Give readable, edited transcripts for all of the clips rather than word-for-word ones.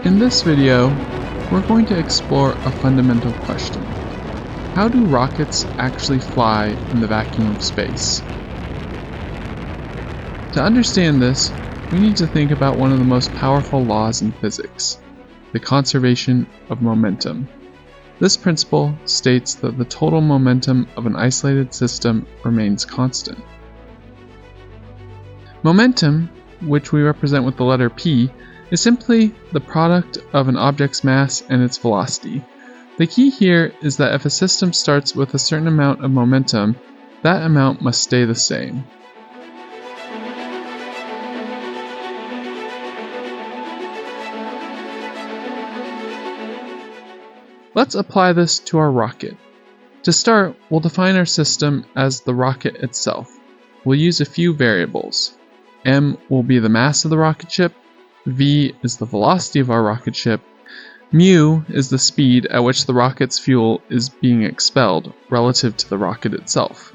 In this video, we're going to explore a fundamental question. How do rockets actually fly in the vacuum of space? To understand this, we need to think about one of the most powerful laws in physics, the conservation of momentum. This principle states that the total momentum of an isolated system remains constant. Momentum, which we represent with the letter P, is simply the product of an object's mass and its velocity. The key here is that if a system starts with a certain amount of momentum, that amount must stay the same. Let's apply this to our rocket. To start, we'll define our system as the rocket itself. We'll use a few variables. M will be the mass of the rocket ship, v is the velocity of our rocket ship, mu is the speed at which the rocket's fuel is being expelled relative to the rocket itself.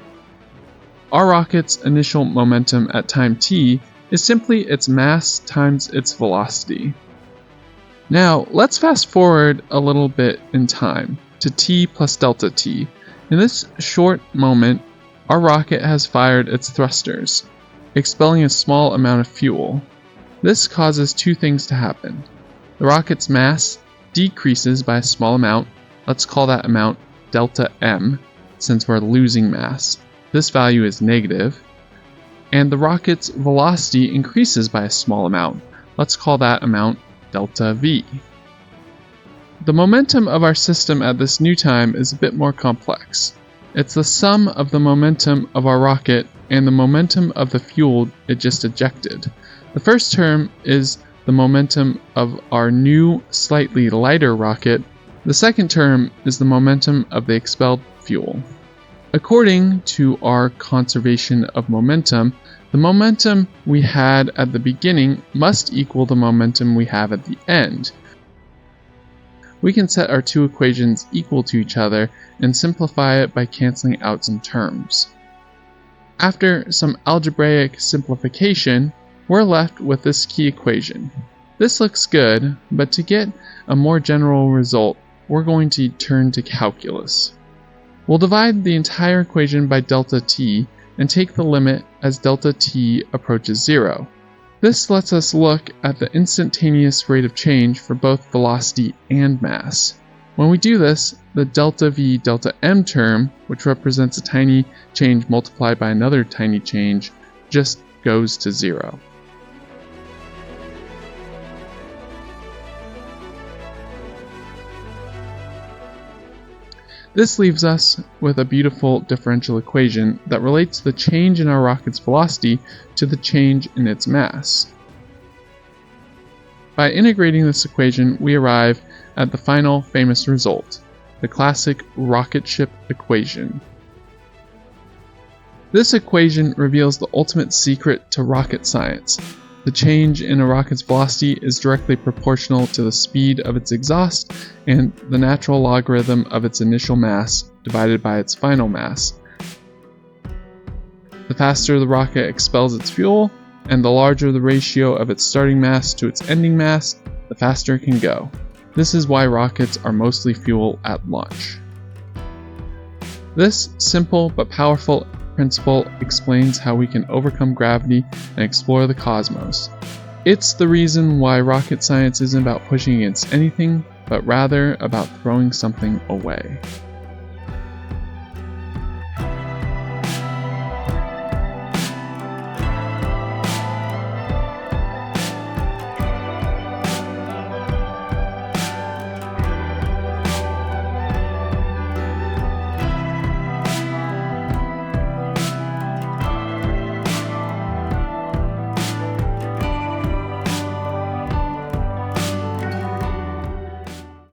Our rocket's initial momentum at time t is simply its mass times its velocity. Now, let's fast forward a little bit in time to t plus delta t. In this short moment, our rocket has fired its thrusters, expelling a small amount of fuel. This causes two things to happen. The rocket's mass decreases by a small amount. Let's call that amount delta m, since we're losing mass. This value is negative. And the rocket's velocity increases by a small amount. Let's call that amount delta v. The momentum of our system at this new time is a bit more complex. It's the sum of the momentum of our rocket and the momentum of the fuel it just ejected. The first term is the momentum of our new, slightly lighter rocket. The second term is the momentum of the expelled fuel. According to our conservation of momentum, the momentum we had at the beginning must equal the momentum we have at the end. We can set our two equations equal to each other and simplify it by canceling out some terms. After some algebraic simplification, we're left with this key equation. This looks good, but to get a more general result, we're going to turn to calculus. We'll divide the entire equation by delta t and take the limit as delta t approaches 0. This lets us look at the instantaneous rate of change for both velocity and mass. When we do this, the delta v delta m term, which represents a tiny change multiplied by another tiny change, just goes to 0. This leaves us with a beautiful differential equation that relates the change in our rocket's velocity to the change in its mass. By integrating this equation, we arrive at the final famous result, the classic rocket ship equation. This equation reveals the ultimate secret to rocket science. The change in a rocket's velocity is directly proportional to the speed of its exhaust and the natural logarithm of its initial mass divided by its final mass. The faster the rocket expels its fuel, and the larger the ratio of its starting mass to its ending mass, the faster it can go. This is why rockets are mostly fuel at launch. This simple but powerful principle explains how we can overcome gravity and explore the cosmos. It's the reason why rocket science isn't about pushing against anything, but rather about throwing something away.